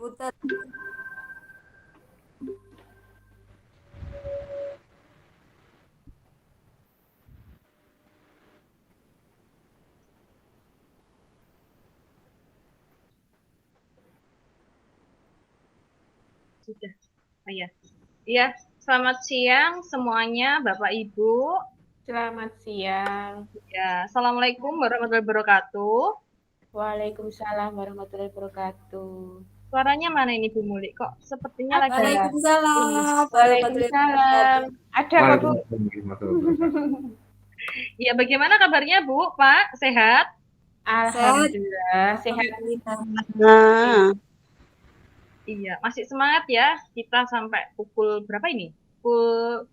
Butet. Sudah. Oh iya. Iya, selamat siang semuanya, Bapak Ibu. Selamat siang. Ya, Assalamualaikum warahmatullahi wabarakatuh. Waalaikumsalam warahmatullahi wabarakatuh. Suaranya mana ini Bu Muli? Kok sepertinya lagi Waalaikumsalam. Waalaikumsalam. Ada kok, Bu? Iya, bagaimana kabarnya Bu, Pak? Sehat? Alhamdulillah, sehat. Nah, Iya, masih semangat ya. Kita sampai pukul berapa ini? Pukul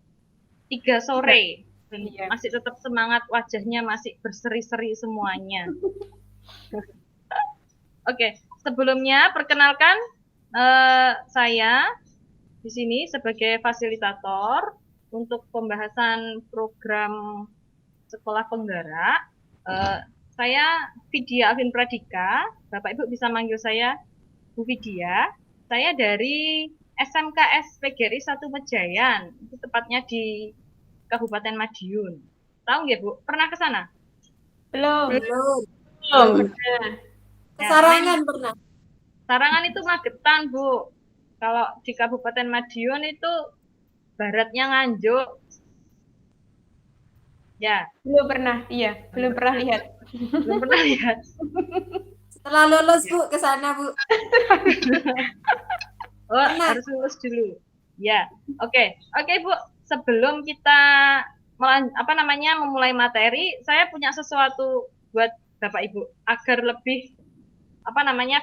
3 sore. Dan Iya. masih tetap semangat, wajahnya masih berseri-seri semuanya. Oke, sebelumnya perkenalkan saya di sini sebagai fasilitator untuk pembahasan program sekolah penggerak. Saya Vidya Alvin Pradika. Bapak Ibu bisa manggil saya Bu Vidya. Saya dari SMKS PGRI 1 Mejayan. Itu tepatnya di Kabupaten Madiun. Tahu nggak Bu? Pernah ke sana? Belum. belum. Kesarangan pernah. Sarangan itu Magetan, Bu. Kalau di Kabupaten Madiun itu baratnya Nganjuk. Ya, Belum pernah. Iya, belum pernah lihat. belum pernah lihat. Setelah lulus Bu ke sana Bu. Oh, harus lulus dulu. Ya, oke. Oke, Bu. Sebelum kita memulai materi, saya punya sesuatu buat Bapak Ibu agar lebih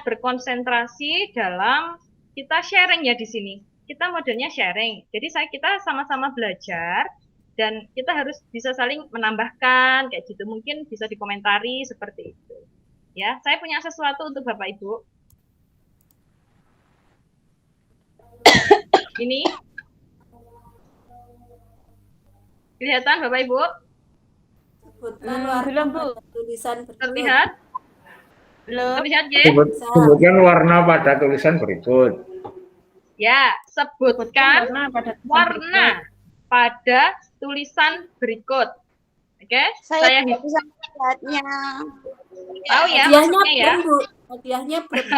berkonsentrasi dalam kita sharing ya di sini. Kita modelnya sharing. Jadi kita sama-sama belajar dan kita harus bisa saling menambahkan kayak gitu. Mungkin bisa dikomentari seperti itu. Ya, saya punya sesuatu untuk Bapak Ibu. Ini kelihatan Bapak Ibu? Sebutkan warna pada tulisan berikut. Terlihat? Belum. Terlihat ya? Sebutkan warna pada tulisan berikut. Ya, sebutkan warna pada tulisan berikut. Oke? Saya bisa melihatnya. Tahu ya Hadiahnya maksudnya ya? Bu. Hadiahnya belum.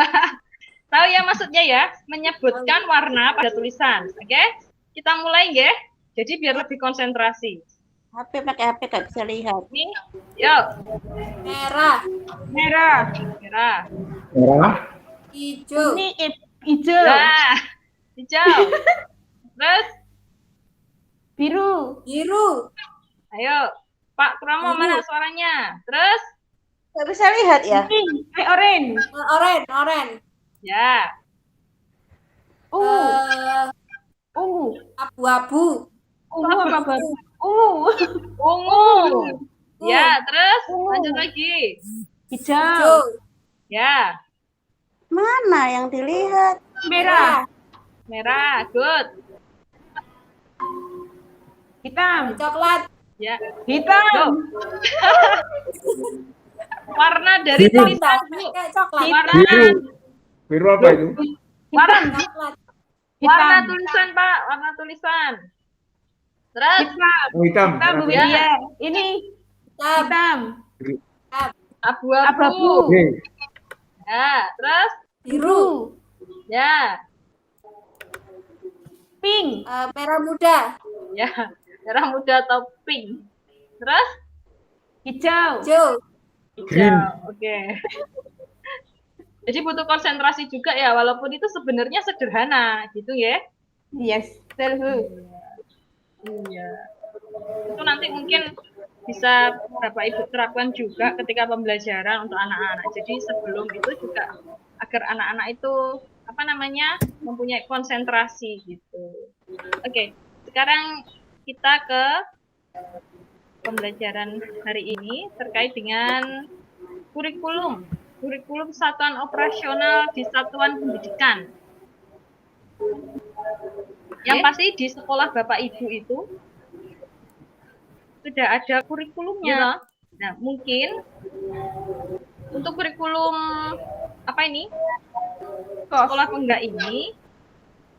Tahu ya maksudnya ya? Menyebutkan warna pada tulisan. Oke? Kita mulai ya. Jadi biar lebih konsentrasi. HP pakai HP gak bisa lihat. Nih, yuk. Merah. Merah. Merah. Merah. Hijau. Ini hijau. Nah, hijau. Terus Biru. Biru. ayo, Pak Kromo mana suaranya? Terus Gak bisa lihat ya? Orange. Orange. ya. Ungu. Abu-abu. Ungu apa baru? Ungu. Ungu. Ya, terus lanjut lagi. Hijau. Ya. Mana yang dilihat? Merah. Merah, good. Hitam. Coklat. Ya. Hitam. Warna dari tulisan Kayak coklat. warna Biru apa itu? warna Coklat. warna tulisan, Pak, warna tulisan. Terus Hitam. Hitam. Bu Widya. Ini hitam. abu-abu. Ya, terus Biru. ya. Pink. Merah muda. Ya, merah muda atau pink. Terus Hijau. Hijau. hijau. Oke. Jadi butuh konsentrasi juga ya, walaupun itu sebenarnya sederhana, gitu ya. Yes, betul. Iya. Itu nanti mungkin bisa Bapak Ibu terapkan juga ketika pembelajaran untuk anak-anak. Jadi sebelum itu juga agar anak-anak itu mempunyai konsentrasi gitu. Oke, sekarang kita ke pembelajaran hari ini terkait dengan kurikulum satuan operasional di satuan pendidikan. Yang pasti di sekolah Bapak Ibu itu sudah ada kurikulumnya. Nah, mungkin untuk kurikulum apa ini? Kos. Sekolah penggak ini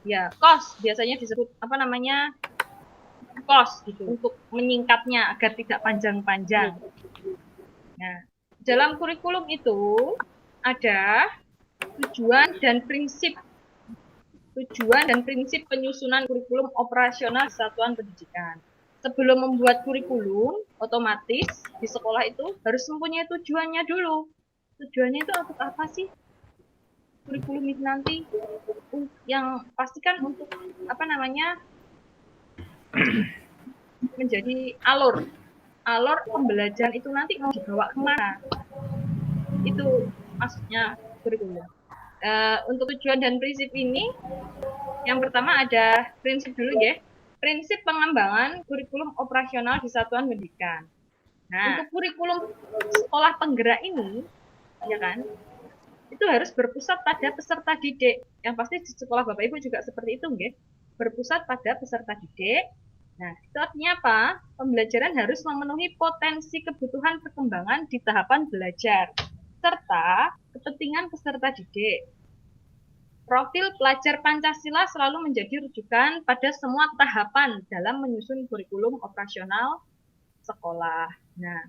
ya kos, biasanya disebut apa namanya? Kos gitu untuk menyingkatnya agar tidak panjang-panjang. Nah, dalam kurikulum itu ada tujuan dan prinsip penyusunan kurikulum operasional satuan pendidikan. Sebelum membuat kurikulum, otomatis di sekolah itu harus mempunyai tujuannya dulu. Tujuannya itu untuk apa sih? Kurikulum itu nanti yang pastikan untuk apa namanya? Menjadi alur pembelajaran itu nanti mau dibawa kemana? Itu maksudnya kurikulum. Untuk tujuan dan prinsip ini, yang pertama ada prinsip dulu ya. Prinsip pengembangan kurikulum operasional di satuan pendidikan. Nah, untuk kurikulum sekolah penggerak ini, ya kan, itu harus berpusat pada peserta didik. Yang pasti di sekolah Bapak Ibu juga seperti itu, nggih. Berpusat pada peserta didik. Nah, itu artinya apa? Pembelajaran harus memenuhi potensi kebutuhan perkembangan di tahapan belajar, serta kepentingan peserta didik. Profil pelajar Pancasila selalu menjadi rujukan pada semua tahapan dalam menyusun kurikulum operasional sekolah. Nah,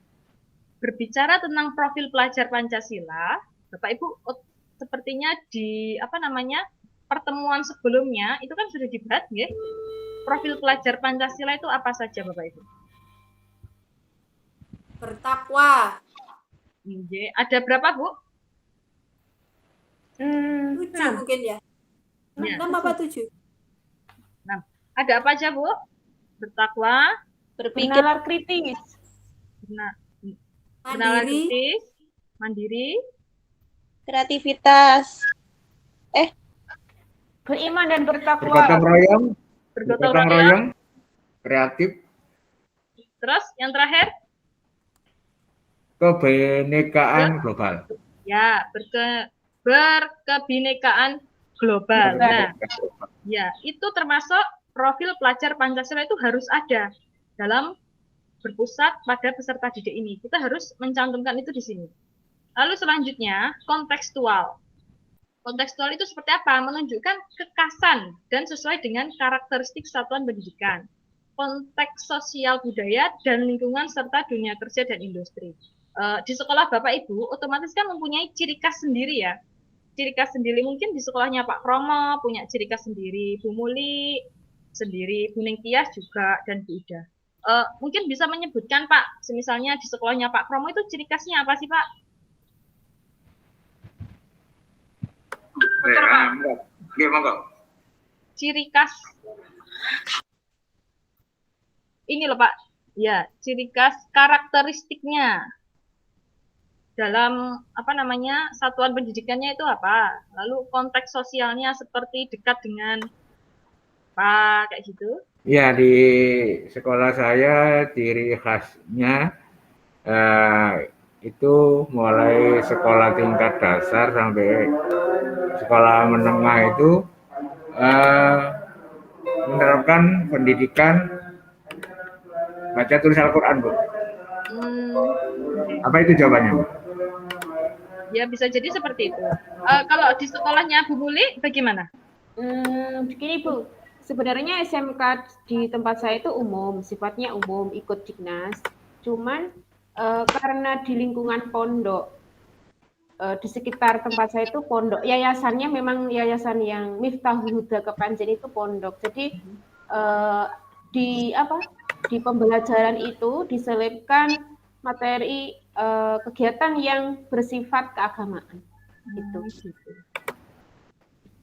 berbicara tentang profil pelajar Pancasila, Bapak Ibu sepertinya di apa namanya pertemuan sebelumnya itu kan sudah dibahas ya. Profil pelajar Pancasila itu apa saja Bapak Ibu? Bertakwa. Ada berapa Bu? 7 mungkin ya. Ya. 6 apa 7? Nah, ada apa aja Bu? Bertakwa, Berpikir Bernalar kritis. bernalar Mandiri. kritis, mandiri, kreativitas. Beriman dan bertakwa. Bergotong royong, bergotong bergotong royong. royong, kreatif, Terus yang terakhir? kebinekaan global. Ya, berkebinekaan global. Nah, ya, itu termasuk profil pelajar Pancasila itu harus ada dalam berpusat pada peserta didik ini. Kita harus mencantumkan itu di sini. Lalu selanjutnya, kontekstual. Kontekstual itu seperti apa? Menunjukkan kekasan dan sesuai dengan karakteristik satuan pendidikan, konteks sosial budaya dan lingkungan serta dunia kerja dan industri. Di sekolah Bapak Ibu otomatis kan mempunyai ciri khas sendiri ya. Ciri khas sendiri mungkin di sekolahnya Pak Kromo punya ciri khas sendiri, Bu Muli sendiri, Bu Ningtyas juga, dan Bu Ida. Mungkin bisa menyebutkan Pak, misalnya di sekolahnya Pak Kromo itu ciri khasnya apa sih Pak? Betul Pak. Gimana? Ciri khas ini loh Pak. Ya, ciri khas karakteristiknya dalam apa namanya satuan pendidikannya itu apa? Lalu konteks sosialnya seperti dekat dengan apa kayak gitu? Ya, di sekolah saya ciri khasnya itu mulai sekolah tingkat dasar sampai sekolah menengah itu menerapkan pendidikan baca tulis Al-Quran, Bu. Apa itu jawabannya, Bu? Ya bisa jadi seperti itu. Kalau di sekolahnya Bu Muli bagaimana? Begini Bu, sebenarnya SMK di tempat saya itu umum, sifatnya umum, ikut Dignas. Cuman karena di lingkungan pondok, di sekitar tempat saya itu pondok, yayasannya memang yayasan yang Miftahul Huda Kepanjen itu pondok. Jadi di pembelajaran itu diselipkan materi kegiatan yang bersifat keagamaan. Gitu.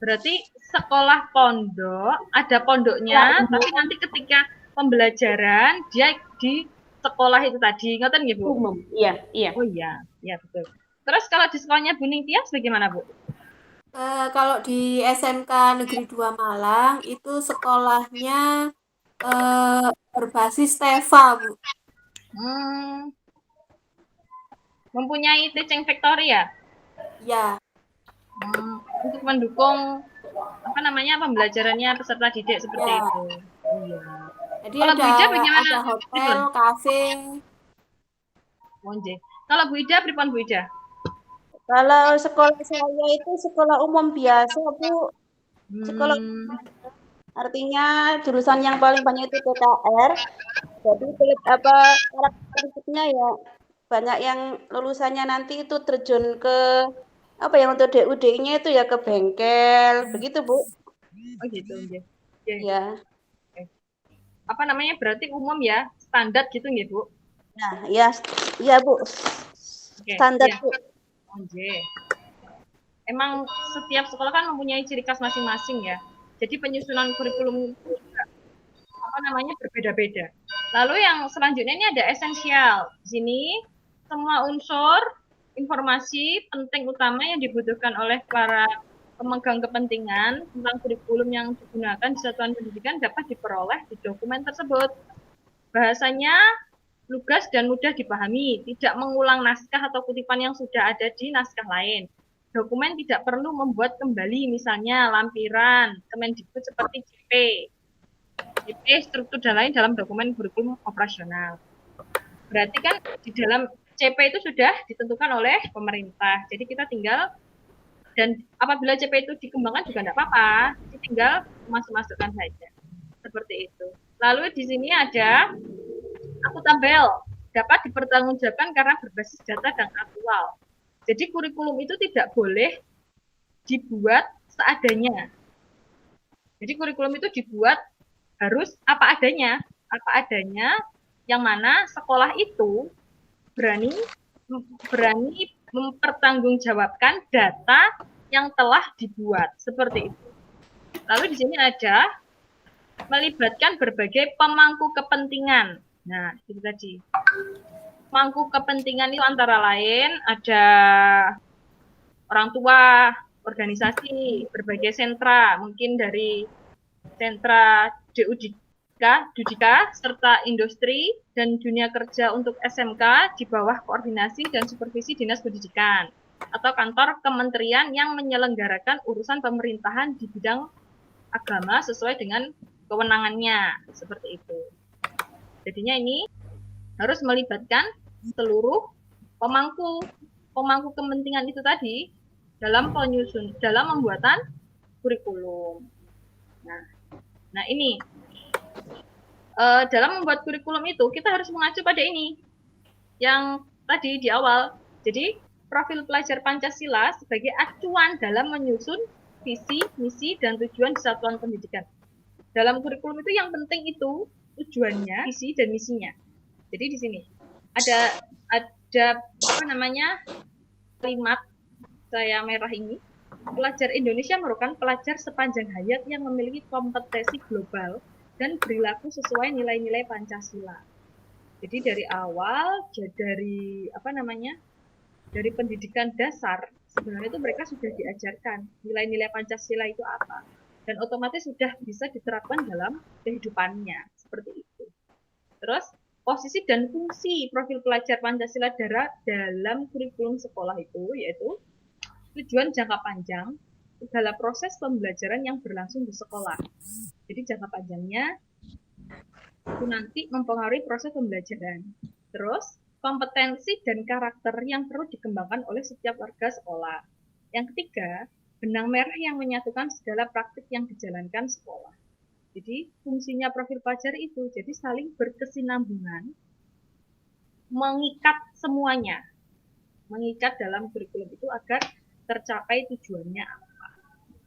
Berarti sekolah pondok ada pondoknya, tapi nanti ketika pembelajaran dia di sekolah itu tadi, ngoten nggih Bu? Umum, iya. Oh iya, iya betul. Terus kalau di sekolahnya Bu Ningtyas bagaimana Bu? Kalau di SMK Negeri 2 Malang itu sekolahnya berbasis TEVA, Bu. Mempunyai teaching factory ya? Ya. Untuk mendukung apa namanya pembelajarannya peserta didik seperti Ya. itu. Iya. Jadi Kalau Bu Ida bagaimana? ada hotel, kafe. Kalau Bu Ida, pripun Bu Ida? Kalau sekolah saya itu sekolah umum biasa, Bu. Sekolah Hmm, artinya jurusan yang paling banyak itu PKR. Jadi karakteristiknya ya banyak yang lulusannya nanti itu terjun ke apa ya untuk DUD-nya itu ya ke bengkel, begitu Bu. oh gitu, nggih. Nggih. Ya. Oke. Apa namanya? Berarti umum ya, standar gitu nggih, Bu? Nah, ya, ya Bu. Oke, Standar iya. Bu. Oh, nggih. Emang setiap sekolah kan mempunyai ciri khas masing-masing ya. Jadi penyusunan kurikulum itu juga apa namanya berbeda-beda. Lalu yang selanjutnya ini ada esensial. Di sini semua unsur informasi penting utama yang dibutuhkan oleh para pemegang kepentingan tentang kurikulum yang digunakan di satuan pendidikan dapat diperoleh di dokumen tersebut. Bahasanya lugas dan mudah dipahami, tidak mengulang naskah atau kutipan yang sudah ada di naskah lain. Dokumen tidak perlu membuat kembali, misalnya lampiran, Kemendikbud seperti JP, struktur dan lain dalam dokumen kurikulum operasional. Berarti kan di dalam CP itu sudah ditentukan oleh pemerintah. Jadi kita tinggal dan apabila CP itu dikembangkan juga tidak apa-apa, tinggal masuk-masukkan saja. Seperti itu. Lalu di sini ada akutabel, dapat dipertanggungjawabkan karena berbasis data dan aktual. Jadi kurikulum itu tidak boleh dibuat seadanya. Jadi kurikulum itu dibuat harus apa adanya yang mana sekolah itu berani mempertanggungjawabkan data yang telah dibuat seperti itu. Lalu di sini ada melibatkan berbagai pemangku kepentingan. Nah, itu tadi. Pemangku kepentingan itu antara lain ada orang tua, organisasi, berbagai sentra, mungkin dari sentra DUDIKA, serta industri dan dunia kerja untuk SMK di bawah koordinasi dan supervisi Dinas Pendidikan atau kantor kementerian yang menyelenggarakan urusan pemerintahan di bidang agama sesuai dengan kewenangannya, seperti itu. Jadinya ini harus melibatkan seluruh pemangku kepentingan itu tadi dalam membuatan kurikulum. Nah ini dalam membuat kurikulum itu kita harus mengacu pada ini yang tadi di awal. Jadi profil pelajar Pancasila sebagai acuan dalam menyusun visi, misi, dan tujuan satuan pendidikan. Dalam kurikulum itu yang penting itu tujuannya, visi, dan misinya. Jadi di sini ada apa namanya kalimat saya merah ini. Pelajar Indonesia merupakan pelajar sepanjang hayat yang memiliki kompetensi global dan perilaku sesuai nilai-nilai Pancasila. Jadi dari awal, dari pendidikan dasar, sebenarnya itu mereka sudah diajarkan nilai-nilai Pancasila itu apa. Dan otomatis sudah bisa diterapkan dalam kehidupannya. Seperti itu. Terus, posisi dan fungsi profil pelajar Pancasila dalam kurikulum sekolah itu, yaitu tujuan jangka panjang, segala proses pembelajaran yang berlangsung di sekolah. Jadi jangka panjangnya itu nanti mempengaruhi proses pembelajaran. Terus, kompetensi dan karakter yang perlu dikembangkan oleh setiap warga sekolah. Yang ketiga, benang merah yang menyatukan segala praktik yang dijalankan sekolah. Jadi, fungsinya profil pelajar itu jadi saling berkesinambungan, mengikat semuanya. Mengikat dalam kurikulum itu agar tercapai tujuannya apa.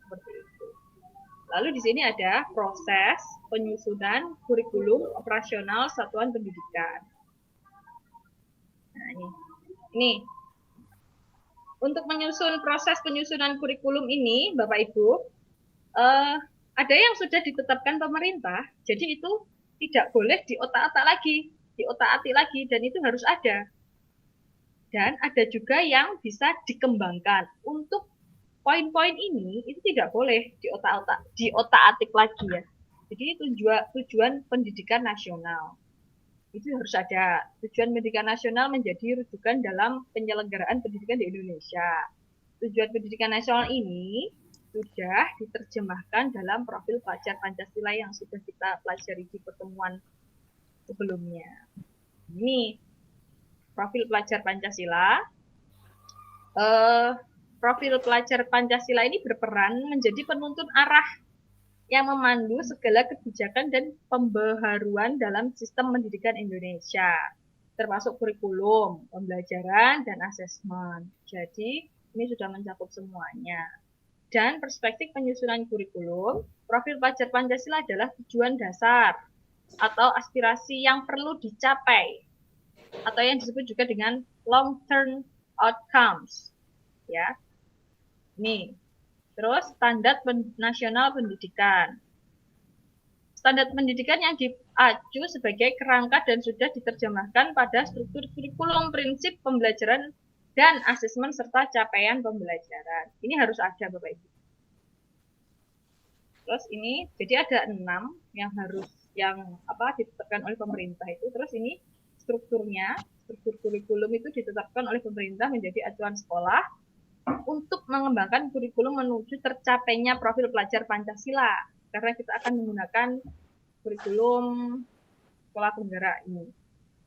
Seperti itu. Lalu di sini ada proses penyusunan kurikulum operasional satuan pendidikan. Nah, ini. Untuk menyusun proses penyusunan kurikulum ini, Bapak Ibu, ada yang sudah ditetapkan pemerintah, jadi itu tidak boleh diotak-atik lagi, dan itu harus ada. Dan ada juga yang bisa dikembangkan. Untuk poin-poin ini itu tidak boleh diotak-atik lagi ya. Jadi tujuan pendidikan nasional itu harus ada. Tujuan pendidikan nasional menjadi rujukan dalam penyelenggaraan pendidikan di Indonesia. Tujuan pendidikan nasional ini sudah diterjemahkan dalam profil pelajar Pancasila yang sudah kita pelajari di pertemuan sebelumnya. Ini profil pelajar Pancasila. profil pelajar Pancasila ini berperan menjadi penuntun arah yang memandu segala kebijakan dan pembaharuan dalam sistem pendidikan Indonesia, termasuk kurikulum, pembelajaran, dan asesmen. Jadi, ini sudah mencakup semuanya. Dan perspektif penyusunan kurikulum, profil pelajar Pancasila adalah tujuan dasar atau aspirasi yang perlu dicapai, atau yang disebut juga dengan long-term outcomes. Ya, nih. Terus standar nasional pendidikan. Standar pendidikan yang diacu sebagai kerangka dan sudah diterjemahkan pada struktur kurikulum, prinsip pembelajaran, dan asesmen serta capaian pembelajaran. Ini harus ada Bapak Ibu. Terus ini, jadi ada 6 yang harus ditetapkan oleh pemerintah itu. Terus ini strukturnya, struktur kurikulum itu ditetapkan oleh pemerintah menjadi acuan sekolah untuk mengembangkan kurikulum menuju tercapainya profil pelajar Pancasila, karena kita akan menggunakan kurikulum sekolah penggerak ini.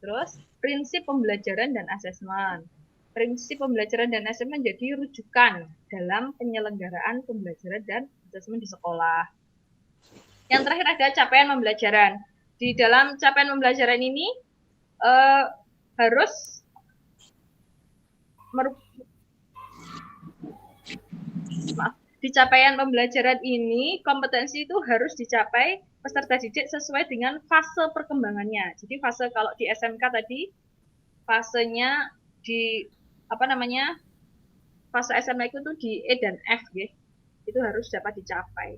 Terus prinsip pembelajaran dan asesmen. Prinsip pembelajaran dan asesmen menjadi rujukan dalam penyelenggaraan pembelajaran dan asesmen di sekolah. Yang terakhir ada capaian pembelajaran. Di dalam capaian pembelajaran ini harus di capaian pembelajaran ini, kompetensi itu harus dicapai peserta didik sesuai dengan fase perkembangannya. Jadi fase kalau di SMK tadi, fasenya di fase SMK itu tuh di E dan F ya. Itu harus dapat dicapai.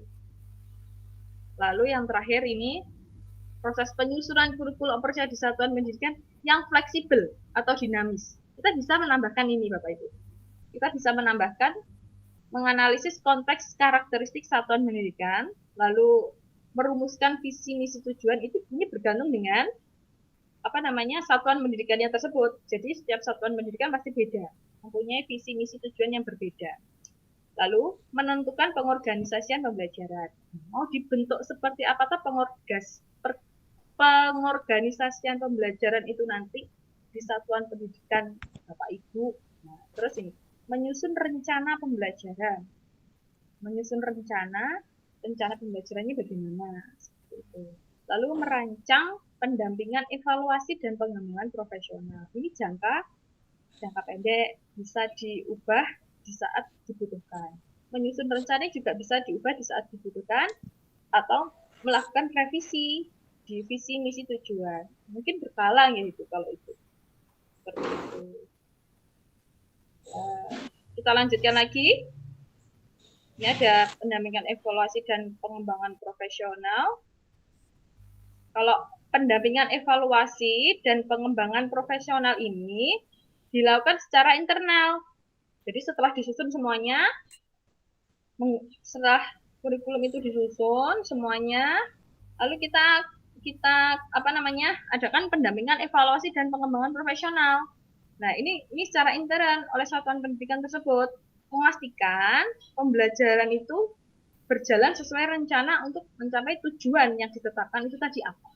Lalu yang terakhir ini proses penyusunan kurikulum operasi di satuan pendidikan yang fleksibel atau dinamis. Kita bisa menambahkan ini Bapak Ibu. Kita bisa menambahkan menganalisis konteks karakteristik satuan pendidikan, lalu merumuskan visi misi tujuan. Itu ini bergantung dengan satuan pendidikannya tersebut. Jadi setiap satuan pendidikan pasti beda, mempunyai visi misi tujuan yang berbeda. Lalu menentukan pengorganisasian pembelajaran. Mau dibentuk seperti apa pengorganisasian pembelajaran itu nanti di satuan pendidikan Bapak Ibu. Nah, terus ini menyusun rencana pembelajaran. Menyusun rencana pembelajarannya bagaimana. Lalu merancang pendampingan, evaluasi, dan pengembangan profesional. Ini jangka pendek, bisa diubah di saat dibutuhkan. Menyusun rencana juga bisa diubah di saat dibutuhkan, atau melakukan revisi di visi, misi, tujuan. Mungkin berkala ya itu kalau itu. Seperti itu. Kita lanjutkan lagi. Ini ada pendampingan, evaluasi, dan pengembangan profesional. Kalau pendampingan, evaluasi, dan pengembangan profesional ini dilakukan secara internal. Jadi setelah disusun semuanya, setelah kurikulum itu disusun semuanya, lalu kita adakan pendampingan, evaluasi, dan pengembangan profesional. Nah, ini secara intern oleh satuan pendidikan tersebut memastikan pembelajaran itu berjalan sesuai rencana untuk mencapai tujuan yang ditetapkan itu tadi apa.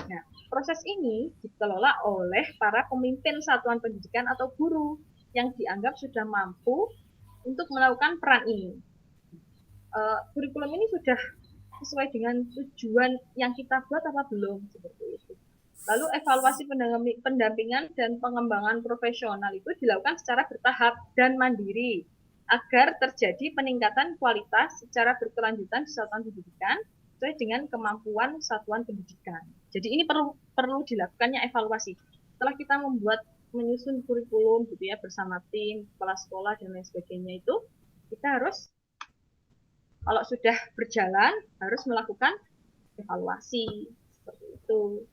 Nah, proses ini dikelola oleh para pemimpin satuan pendidikan atau guru yang dianggap sudah mampu untuk melakukan peran ini. Kurikulum ini sudah sesuai dengan tujuan yang kita buat apa belum, seperti itu. Lalu evaluasi pendampingan dan pengembangan profesional itu dilakukan secara bertahap dan mandiri agar terjadi peningkatan kualitas secara berkelanjutan di satuan pendidikan sesuai dengan kemampuan satuan pendidikan. Jadi ini perlu dilakukannya evaluasi. Setelah kita menyusun kurikulum gitu ya bersama tim, kepala sekolah dan lain sebagainya itu, kita harus kalau sudah berjalan harus melakukan evaluasi seperti itu.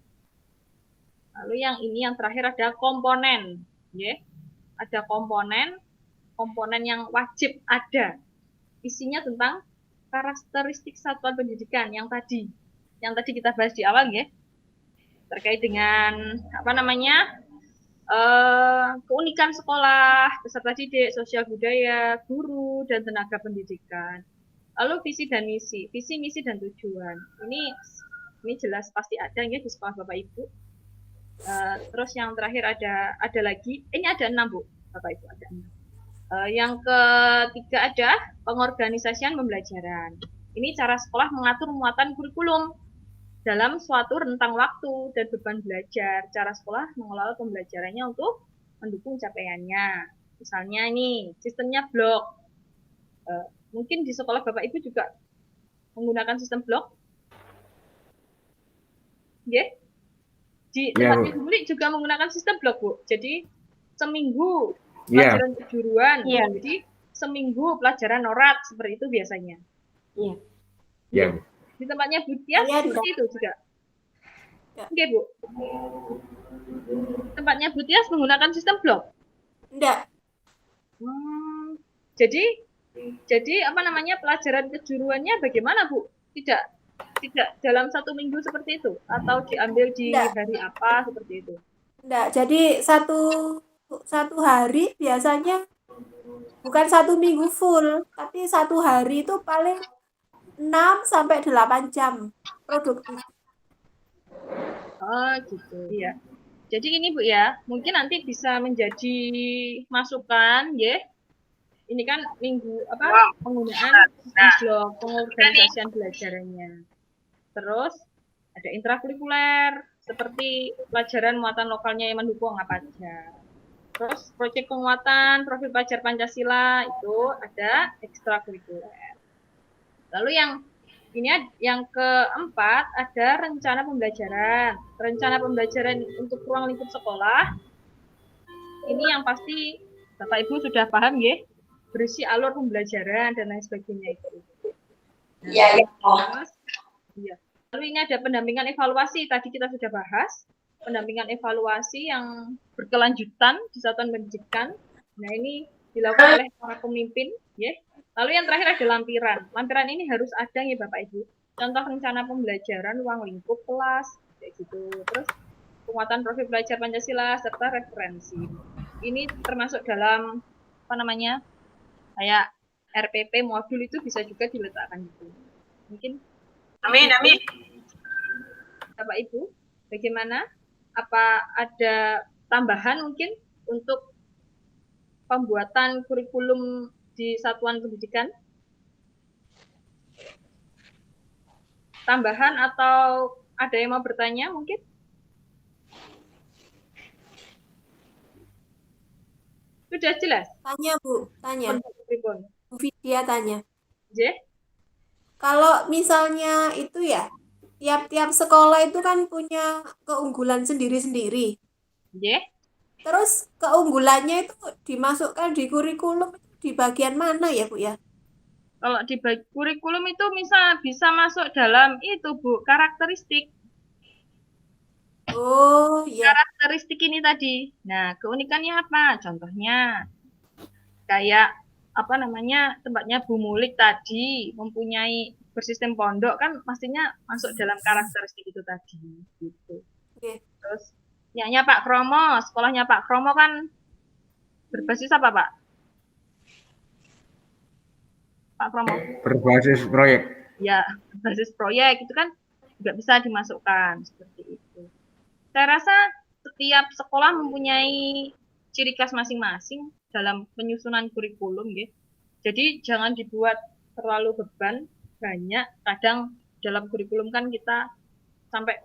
Lalu yang terakhir ada komponen, ya. Ada komponen yang wajib ada. Isinya tentang karakteristik satuan pendidikan yang tadi kita bahas di awal, ya. Terkait dengan keunikan sekolah, peserta didik, sosial budaya, guru, dan tenaga pendidikan. Lalu visi, misi, dan tujuan. Ini jelas pasti ada ya di sekolah Bapak Ibu. Terus yang terakhir ada lagi, ini ada 6 Bu, Bapak Ibu ada 6. Yang ketiga ada pengorganisasian pembelajaran. Ini cara sekolah mengatur muatan kurikulum dalam suatu rentang waktu dan beban belajar. Cara sekolah mengelola pembelajarannya untuk mendukung capaiannya. Misalnya ini sistemnya blok. Mungkin di sekolah Bapak Ibu juga menggunakan sistem blok. Yeah. Di tempat Ibu juga menggunakan sistem blok, Bu. Jadi seminggu pelajaran kejuruan, jadi seminggu pelajaran norat, seperti itu biasanya. Iya. Di tempatnya Bu Tias seperti itu juga. Oke, Bu. Tempatnya Bu Tias menggunakan sistem blok? Enggak. Jadi apa namanya, pelajaran kejuruannya bagaimana, Bu? Tidak dalam 1 minggu seperti itu, atau diambil di hari apa seperti itu? Enggak, jadi satu hari biasanya bukan 1 minggu full, tapi 1 hari itu paling 6 sampai 8 jam produktif. Oh gitu, iya. Jadi ini Bu ya, mungkin nanti bisa menjadi masukan, ya. Ini kan penggunaan sistem blok, pengorganisasian belajarannya. Terus ada intrakurikuler, seperti pelajaran muatan lokalnya yang mendukung apa aja. Terus proyek penguatan profil pelajar Pancasila itu ada ekstrakurikuler. Lalu yang keempat ada rencana pembelajaran. Rencana pembelajaran untuk ruang lingkup sekolah. Ini yang pasti Bapak Ibu sudah paham ya, berisi alur pembelajaran dan lain sebagainya itu. Iya. Lalu ini ada pendampingan evaluasi, tadi kita sudah bahas. Pendampingan evaluasi yang berkelanjutan di satuan pendidikan. Nah, ini dilakukan oleh para pemimpin, ya. Lalu yang terakhir ada lampiran. Lampiran ini harus ada ya Bapak Ibu. Contoh rencana pembelajaran ruang lingkup kelas, kayak gitu. Terus penguatan profil belajar Pancasila serta referensi. Ini termasuk dalam kayak RPP modul itu bisa juga diletakkan gitu. Mungkin Amin. Bapak Ibu, bagaimana? Apa ada tambahan mungkin untuk pembuatan kurikulum di satuan pendidikan? Tambahan atau ada yang mau bertanya mungkin? Sudah jelas? Tanya Bu, tanya. Bu Vidya tanya. Kalau misalnya itu ya, tiap-tiap sekolah itu kan punya keunggulan sendiri-sendiri. Terus keunggulannya itu dimasukkan di kurikulum di bagian mana ya Bu ya? Kalau di kurikulum itu bisa masuk dalam itu Bu, karakteristik. Oh iya. Karakteristik ini tadi. Nah, keunikannya apa? Contohnya kayak tempatnya Bu Mulik tadi mempunyai bersistem pondok, kan pastinya masuk dalam karakteristik itu tadi gitu. Terus Pak Kromo, sekolahnya Pak Kromo kan berbasis apa Pak? Pak Kromo? Berbasis proyek. Ya, berbasis proyek itu kan juga bisa dimasukkan seperti itu. Saya rasa setiap sekolah mempunyai ciri khas masing-masing dalam penyusunan kurikulum ya. Jadi jangan dibuat terlalu beban banyak. Kadang dalam kurikulum kan kita sampai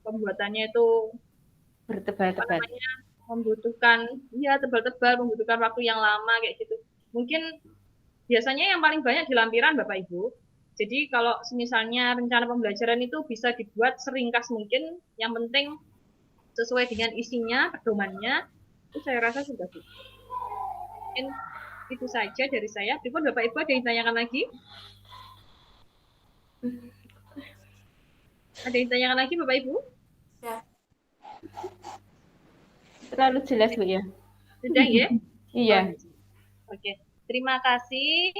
pembuatannya itu bertebal-tebal. Membutuhkan tebal-tebal, membutuhkan waktu yang lama kayak gitu. Mungkin biasanya yang paling banyak di lampiran Bapak Ibu. Jadi kalau misalnya rencana pembelajaran itu bisa dibuat seringkas mungkin, yang penting sesuai dengan isinya, pedomannya, itu saya rasa sudah cukup. Mungkin itu saja dari saya. Berikut Bapak Ibu ada yang ditanyakan lagi? Ada yang ditanyakan lagi Bapak Ibu? Ya. Terlalu jelas Bu ya. Sudah ya? Iya. Oke. Terima kasih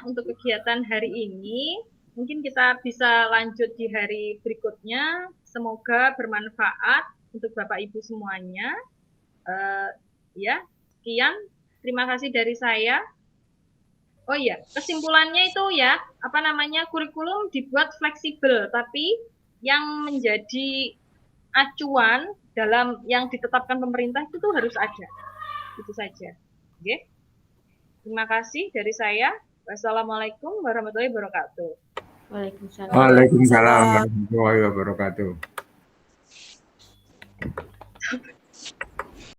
untuk kegiatan hari ini. Mungkin kita bisa lanjut di hari berikutnya. Semoga bermanfaat untuk Bapak Ibu semuanya. Sekian. Terima kasih dari saya. Oh iya, kesimpulannya itu ya, kurikulum dibuat fleksibel, tapi yang menjadi acuan dalam yang ditetapkan pemerintah itu harus ada. Itu saja. Oke. Terima kasih dari saya. Wassalamualaikum warahmatullahi wabarakatuh. Waalaikumsalam. Waalaikumsalam warahmatullahi wabarakatuh.